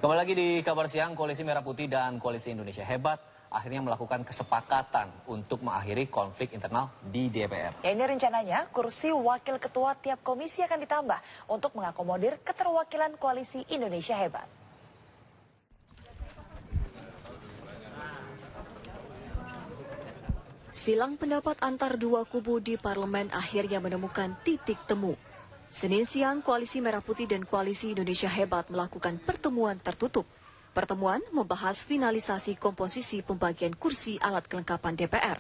Kembali lagi di kabar siang, Koalisi Merah Putih dan Koalisi Indonesia Hebat akhirnya melakukan kesepakatan untuk mengakhiri konflik internal di DPR. Ya, ini rencananya kursi wakil ketua tiap komisi akan ditambah untuk mengakomodir keterwakilan Koalisi Indonesia Hebat. Silang pendapat antar dua kubu di parlemen akhirnya menemukan titik temu. Senin siang, Koalisi Merah Putih dan Koalisi Indonesia Hebat melakukan pertemuan tertutup. Pertemuan membahas finalisasi komposisi pembagian kursi alat kelengkapan DPR.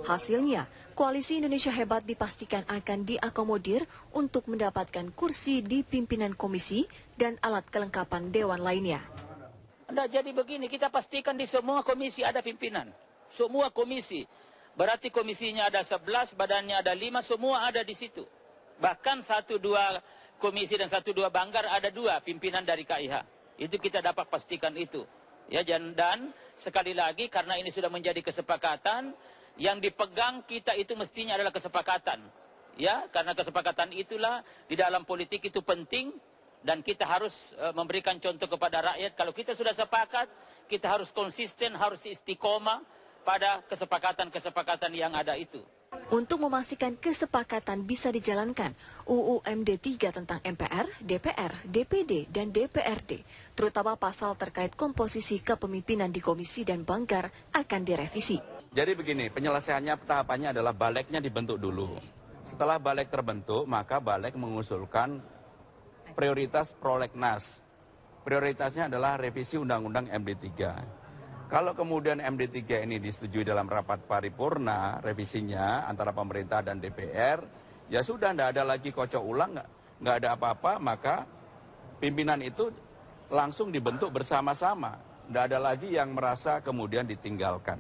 Hasilnya, Koalisi Indonesia Hebat dipastikan akan diakomodir untuk mendapatkan kursi di pimpinan komisi dan alat kelengkapan dewan lainnya. Nah, jadi begini, kita pastikan di semua komisi ada pimpinan. Semua komisi. Berarti komisinya ada 11, badannya ada 5, semua ada di situ. Bahkan 1-2 komisi dan 1-2 banggar ada 2 pimpinan dari KIH. Itu kita dapat pastikan itu. Ya, dan sekali lagi karena ini sudah menjadi kesepakatan, yang dipegang kita itu mestinya adalah kesepakatan. Ya, karena kesepakatan itulah di dalam politik itu penting dan kita harus memberikan contoh kepada rakyat. Kalau kita sudah sepakat, kita harus konsisten, harus istiqomah pada kesepakatan-kesepakatan yang ada itu. Untuk memastikan kesepakatan bisa dijalankan, UU MD 3 tentang MPR, DPR, DPD, dan DPRD, terutama pasal terkait komposisi kepemimpinan di komisi dan banggar, akan direvisi. Jadi begini, penyelesaiannya tahapannya adalah baleknya dibentuk dulu. Setelah balek terbentuk, maka balek mengusulkan prioritas prolegnas. Prioritasnya adalah revisi Undang-Undang MD 3. Kalau kemudian MD 3 ini disetujui dalam rapat paripurna revisinya antara pemerintah dan DPR, ya sudah, tidak ada lagi kocok ulang, nggak ada apa-apa, maka pimpinan itu langsung dibentuk bersama-sama. Tidak ada lagi yang merasa kemudian ditinggalkan.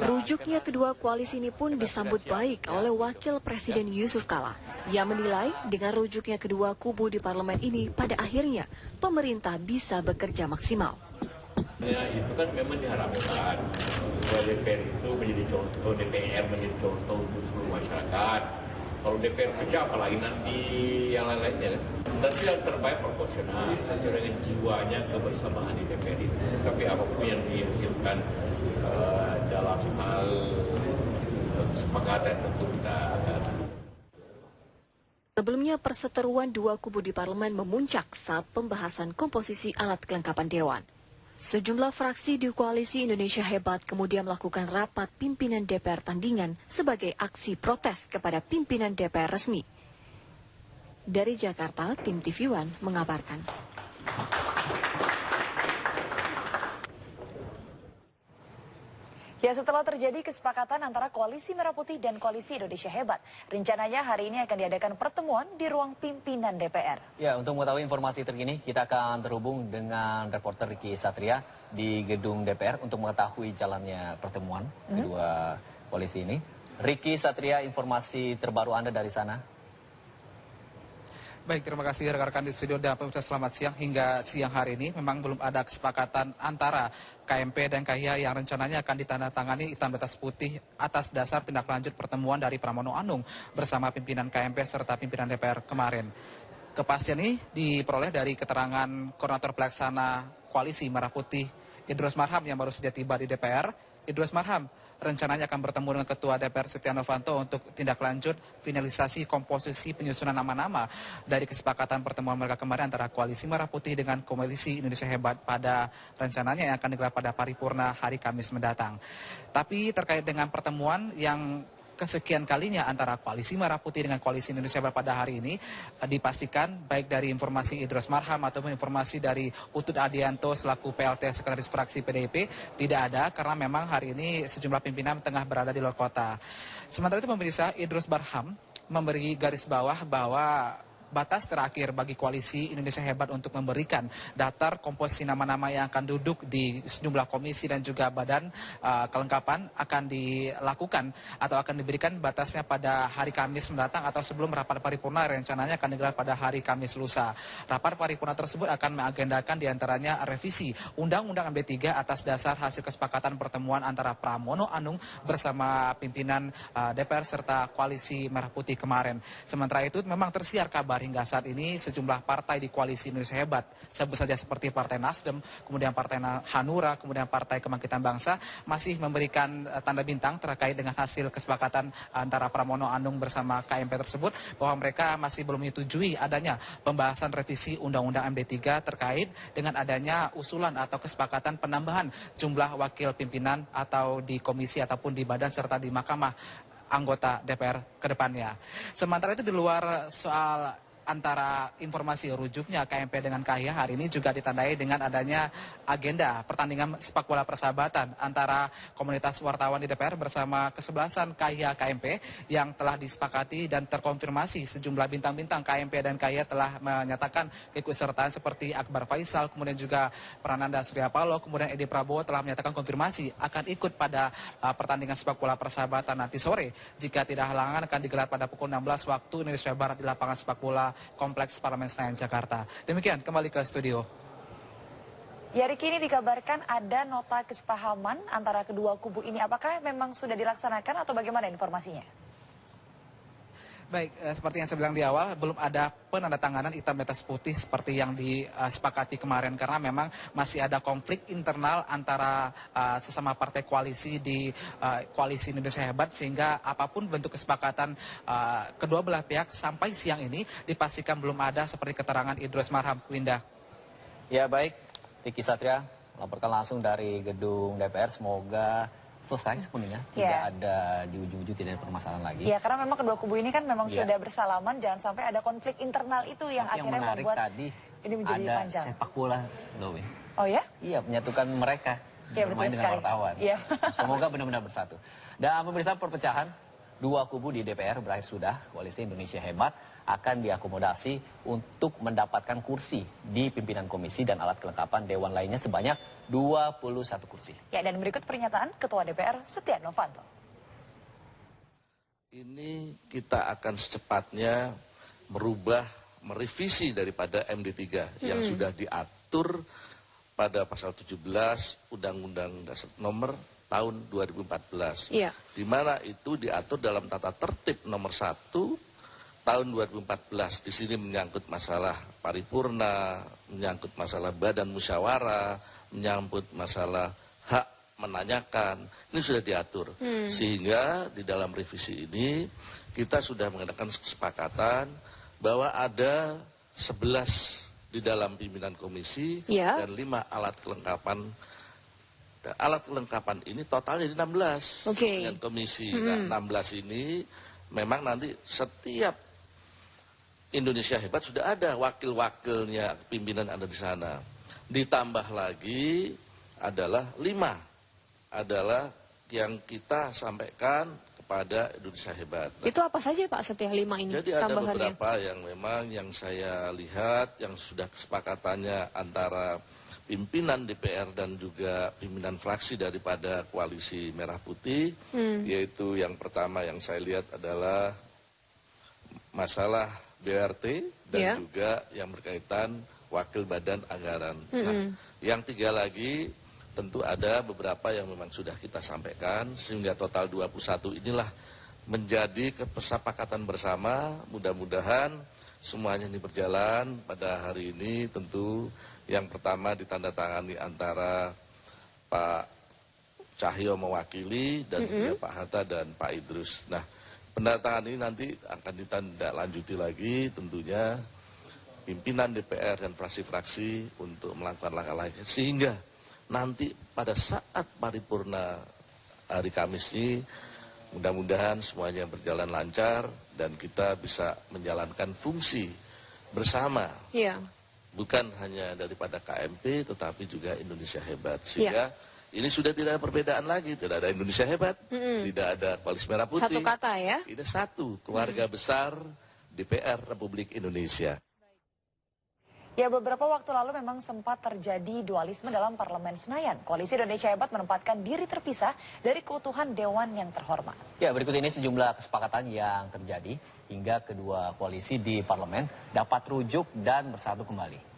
Rujuknya kedua koalisi ini pun disambut baik oleh Wakil Presiden Yusuf Kala. Ia menilai dengan rujuknya kedua kubu di parlemen ini, pada akhirnya pemerintah bisa bekerja maksimal. Ya, itu kan memang diharapkan bahwa DPR itu menjadi contoh, DPR menjadi contoh untuk seluruh masyarakat. Kalau DPR pecah, apalagi nanti yang lain-lainnya. Tapi yang terbaik proporsional, sesuai dengan jiwanya kebersamaan di DPR itu. Tapi apapun yang dihasilkan dalam hal kesepakatan tentu kita akan. Sebelumnya, perseteruan dua kubu di parlemen memuncak saat pembahasan komposisi alat kelengkapan dewan. Sejumlah fraksi di Koalisi Indonesia Hebat kemudian melakukan rapat pimpinan DPR tandingan sebagai aksi protes kepada pimpinan DPR resmi. Dari Jakarta, tim TV One mengabarkan. Ya, setelah terjadi kesepakatan antara Koalisi Merah Putih dan Koalisi Indonesia Hebat, rencananya hari ini akan diadakan pertemuan di ruang pimpinan DPR. Ya, untuk mengetahui informasi terkini, kita akan terhubung dengan reporter Ricky Satria di gedung DPR untuk mengetahui jalannya pertemuan kedua koalisi ini. Ricky Satria, informasi terbaru Anda dari sana. Baik, terima kasih rekan-rekan di studio dan pemirsa, selamat siang. Hingga siang hari ini memang belum ada kesepakatan antara KMP dan KIH yang rencananya akan ditandatangani hitam di atas putih atas dasar tindak lanjut pertemuan dari Pramono Anung bersama pimpinan KMP serta pimpinan DPR kemarin. Kepastian ini diperoleh dari keterangan Koordinator Pelaksana Koalisi Merah Putih Idrus Marham yang baru saja tiba di DPR. Idrus Marham rencananya akan bertemu dengan Ketua DPR Setia Novanto untuk tindak lanjut finalisasi komposisi penyusunan nama-nama dari kesepakatan pertemuan mereka kemarin antara Koalisi Merah Putih dengan Koalisi Indonesia Hebat pada rencananya yang akan digelar pada paripurna hari Kamis mendatang. Tapi terkait dengan pertemuan yang kesekian kalinya antara Koalisi Merah Putih dengan Koalisi Indonesia Hebat pada hari ini, dipastikan baik dari informasi Idrus Marham ataupun informasi dari Utut Adianto selaku PLT Sekretaris Fraksi PDIP tidak ada, karena memang hari ini sejumlah pimpinan tengah berada di luar kota. Sementara itu pemirsa, Idrus Marham memberi garis bawah bahwa batas terakhir bagi Koalisi Indonesia Hebat untuk memberikan daftar komposisi nama-nama yang akan duduk di sejumlah komisi dan juga badan kelengkapan akan dilakukan atau akan diberikan batasnya pada hari Kamis mendatang atau sebelum rapat paripurna rencananya akan digelar pada hari Kamis lusa. Rapat paripurna tersebut akan mengagendakan diantaranya revisi Undang-Undang MD 3 atas dasar hasil kesepakatan pertemuan antara Pramono Anung bersama pimpinan DPR serta Koalisi Merah Putih kemarin. Sementara itu memang tersiar kabar hingga saat ini sejumlah partai di koalisi Indonesia Hebat, sebut saja seperti Partai Nasdem, kemudian Partai Hanura, kemudian Partai Kebangkitan Bangsa, masih memberikan tanda bintang terkait dengan hasil kesepakatan antara Pramono Anung bersama KMP tersebut, bahwa mereka masih belum menyetujui adanya pembahasan revisi Undang-Undang MD3 terkait dengan adanya usulan atau kesepakatan penambahan jumlah wakil pimpinan atau di komisi ataupun di badan serta di mahkamah anggota DPR ke depannya. Sementara itu di luar soal antara informasi rujuknya KMP dengan KAHYA, hari ini juga ditandai dengan adanya agenda pertandingan sepak bola persahabatan antara komunitas wartawan di DPR bersama kesebelasan KAHYA KMP yang telah disepakati dan terkonfirmasi sejumlah bintang-bintang KMP dan KAHYA telah menyatakan keikutsertaan seperti Akbar Faisal, kemudian juga Prananda Surya Paloh, kemudian Edi Prabowo telah menyatakan konfirmasi akan ikut pada pertandingan sepak bola persahabatan nanti sore. Jika tidak halangan akan digelar pada pukul 16 waktu Indonesia Barat di lapangan sepak bola Kompleks Parlemen Senayan, Jakarta. Demikian, kembali ke studio. Ya, Riki, ini dikabarkan ada nota kesepahaman antara kedua kubu ini. Apakah memang sudah dilaksanakan atau bagaimana informasinya? Baik, seperti yang saya bilang di awal, belum ada penandatanganan hitam di atas putih seperti yang disepakati kemarin, karena memang masih ada konflik internal antara sesama partai koalisi di koalisi Indonesia Hebat, sehingga apapun bentuk kesepakatan kedua belah pihak sampai siang ini dipastikan belum ada, seperti keterangan Idrus Marham. Winda. Ya baik, Riki Satria melaporkan langsung dari gedung DPR. Semoga selesai sepenuhnya, tidak ada di ujung-ujung, tidak ada permasalahan lagi. Ya, karena memang kedua kubu ini kan memang sudah bersalaman, jangan sampai ada konflik internal itu yang akhirnya menarik membuat tadi ini menjadi ada panjang. Sepak bola, loh. Oh ya? Iya, menyatukan mereka Ya, bermain betul dengan sekali. wartawan. Iya. Semoga benar-benar bersatu. Dan pemirsa, perpecahan dua kubu di DPR berakhir sudah. Koalisi Indonesia Hebat akan diakomodasi untuk mendapatkan kursi di pimpinan komisi dan alat kelengkapan dewan lainnya sebanyak 21 kursi. Ya, dan berikut pernyataan Ketua DPR Setia Novanto. Ini kita akan secepatnya merevisi daripada MD3 yang sudah diatur pada pasal 17 Undang-Undang Dasar Nomor tahun 2014. Iya. Di mana itu diatur dalam tata tertib nomor 1 tahun 2014. Di sini menyangkut masalah paripurna, menyangkut masalah badan musyawarah, menyangkut masalah hak menanyakan. Ini sudah diatur. Sehingga di dalam revisi ini kita sudah mengadakan kesepakatan bahwa ada 11 di dalam pimpinan komisi dan 5 alat kelengkapan. Alat kelengkapan ini totalnya di 16 dengan komisi. Nah, 16 ini memang nanti setiap Indonesia Hebat sudah ada wakil-wakilnya, pimpinan ada di sana. Ditambah lagi adalah 5 adalah yang kita sampaikan kepada Indonesia Hebat. Itu apa saja Pak Setia 5 ini? Jadi ada tambahannya? beberapa yang memang yang saya lihat yang sudah kesepakatannya antara pimpinan DPR dan juga pimpinan fraksi daripada koalisi Merah Putih, yaitu yang pertama yang saya lihat adalah masalah BRT dan juga yang berkaitan wakil badan anggaran. Nah, yang 3 lagi tentu ada beberapa yang memang sudah kita sampaikan, sehingga total 21 inilah menjadi kesepakatan bersama. Mudah-mudahan semuanya ini berjalan pada hari ini. Tentu yang pertama ditandatangani antara Pak Cahyo mewakili dan juga Pak Hatta dan Pak Idrus. Nah, pendatangan ini nanti akan ditindaklanjuti lagi tentunya pimpinan DPR dan fraksi-fraksi untuk melakukan langkah-langkah sehingga nanti pada saat paripurna hari Kamis ini mudah-mudahan semuanya berjalan lancar dan kita bisa menjalankan fungsi bersama. Bukan hanya daripada KMP tetapi juga Indonesia Hebat. Sehingga ini sudah tidak ada perbedaan lagi, tidak ada Indonesia Hebat, tidak ada Koalisi Merah Putih. Satu kata ya? Ini satu keluarga besar DPR Republik Indonesia. Ya, beberapa waktu lalu memang sempat terjadi dualisme dalam Parlemen Senayan. Koalisi Indonesia Hebat menempatkan diri terpisah dari keutuhan Dewan yang terhormat. Ya, berikut ini sejumlah kesepakatan yang terjadi hingga kedua koalisi di parlemen dapat rujuk dan bersatu kembali.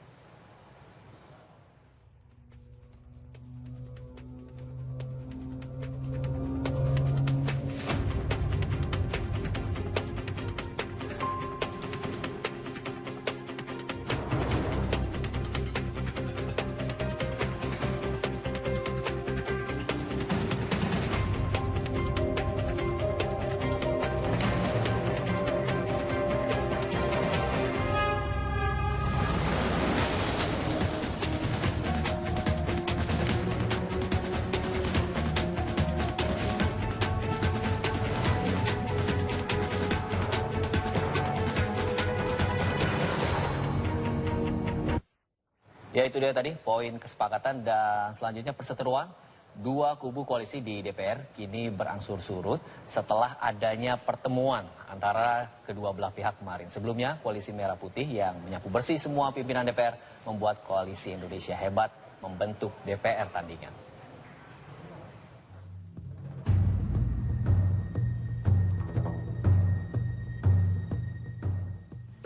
Ya itu dia tadi poin kesepakatan dan selanjutnya perseteruan dua kubu koalisi di DPR kini berangsur surut setelah adanya pertemuan antara kedua belah pihak kemarin. Sebelumnya koalisi Merah Putih yang menyapu bersih semua pimpinan DPR membuat koalisi Indonesia Hebat membentuk DPR tandingan.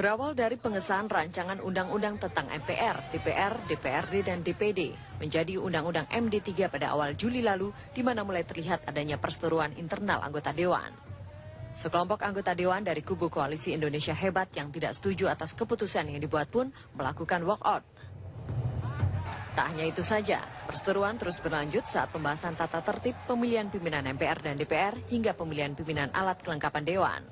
Berawal dari pengesahan rancangan undang-undang tentang MPR, DPR, DPRD, dan DPD menjadi Undang-Undang MD3 pada awal Juli lalu, di mana mulai terlihat adanya perseteruan internal anggota Dewan. Sekelompok anggota Dewan dari kubu Koalisi Indonesia Hebat yang tidak setuju atas keputusan yang dibuat pun melakukan walkout. Tak hanya itu saja, perseteruan terus berlanjut saat pembahasan tata tertib pemilihan pimpinan MPR dan DPR hingga pemilihan pimpinan alat kelengkapan Dewan.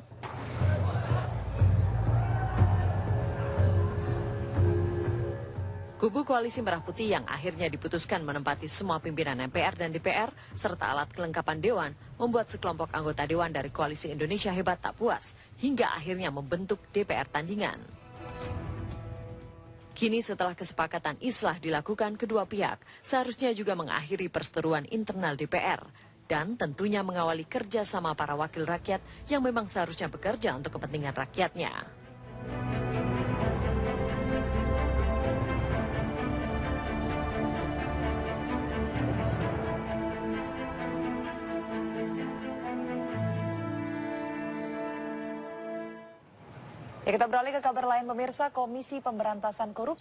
Kubu Koalisi Merah Putih yang akhirnya diputuskan menempati semua pimpinan MPR dan DPR serta alat kelengkapan Dewan membuat sekelompok anggota Dewan dari Koalisi Indonesia Hebat tak puas hingga akhirnya membentuk DPR tandingan. Kini setelah kesepakatan islah dilakukan kedua pihak, seharusnya juga mengakhiri perseteruan internal DPR dan tentunya mengawali kerjasama para wakil rakyat yang memang seharusnya bekerja untuk kepentingan rakyatnya. Ya, kita beralih ke kabar lain pemirsa. Komisi Pemberantasan Korupsi